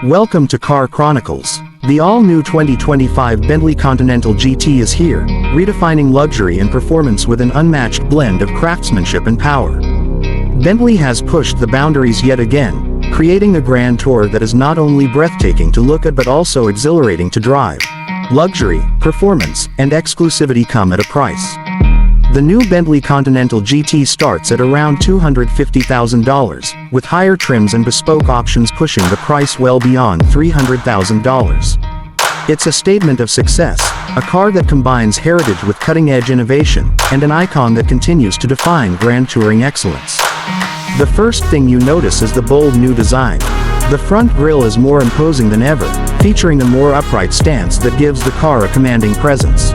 Welcome to Car Chronicles. The all-new 2025 Bentley Continental GT is here, redefining luxury and performance with an unmatched blend of craftsmanship and power. Bentley has pushed the boundaries yet again, creating a grand tour that is not only breathtaking to look at but also exhilarating to drive. Luxury, performance, and exclusivity come at a price. The new Bentley Continental GT starts at around $250,000, with higher trims and bespoke options pushing the price well beyond $300,000. It's a statement of success, a car that combines heritage with cutting-edge innovation, and an icon that continues to define grand touring excellence. The first thing you notice is the bold new design. The front grille is more imposing than ever, featuring a more upright stance that gives the car a commanding presence.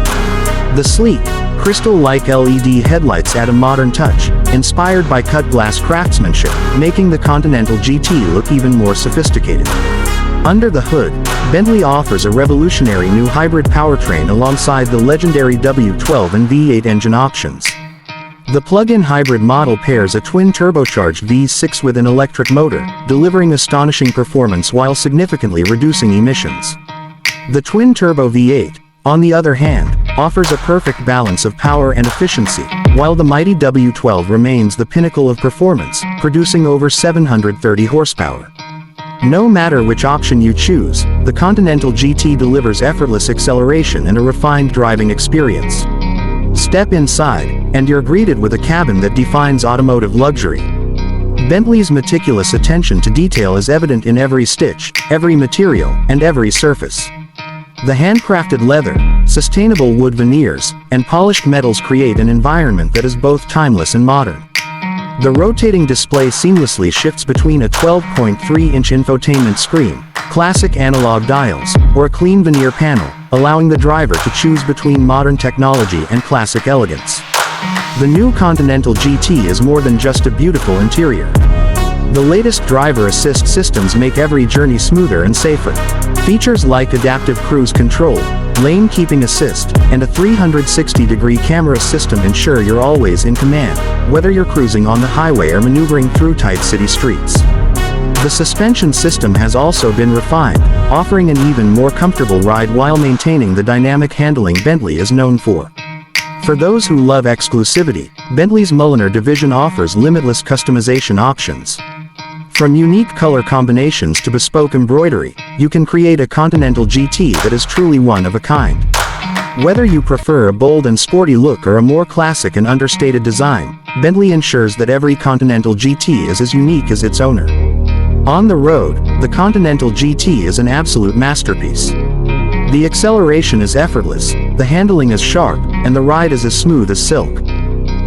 The sleek, crystal-like LED headlights add a modern touch, inspired by cut glass craftsmanship, making the Continental GT look even more sophisticated. Under the hood, Bentley offers a revolutionary new hybrid powertrain alongside the legendary W12 and V8 engine options. The plug-in hybrid model pairs a twin turbocharged V6 with an electric motor, delivering astonishing performance while significantly reducing emissions. The twin-turbo V8, on the other hand, offers a perfect balance of power and efficiency, while the mighty W12 remains the pinnacle of performance, producing over 730 horsepower. No matter which option you choose, the Continental GT delivers effortless acceleration and a refined driving experience. Step inside, and you're greeted with a cabin that defines automotive luxury. Bentley's meticulous attention to detail is evident in every stitch, every material, and every surface. The handcrafted leather, sustainable wood veneers, and polished metals create an environment that is both timeless and modern. The rotating display seamlessly shifts between a 12.3-inch infotainment screen, classic analog dials, or a clean veneer panel, allowing the driver to choose between modern technology and classic elegance. The new Continental GT is more than just a beautiful interior. The latest driver assist systems make every journey smoother and safer. Features like adaptive cruise control, lane keeping assist, and a 360-degree camera system ensure you're always in command, whether you're cruising on the highway or maneuvering through tight city streets. The suspension system has also been refined, offering an even more comfortable ride while maintaining the dynamic handling Bentley is known for. For those who love exclusivity, Bentley's Mulliner division offers limitless customization options. From unique color combinations to bespoke embroidery, you can create a Continental GT that is truly one of a kind. Whether you prefer a bold and sporty look or a more classic and understated design, Bentley ensures that every Continental GT is as unique as its owner. On the road, the Continental GT is an absolute masterpiece. The acceleration is effortless, the handling is sharp, and the ride is as smooth as silk.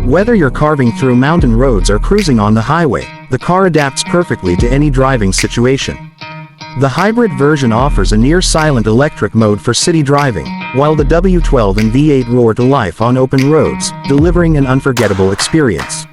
Whether you're carving through mountain roads or cruising on the highway, the car adapts perfectly to any driving situation. The hybrid version offers a near-silent electric mode for city driving, while the W12 and V8 roar to life on open roads, delivering an unforgettable experience.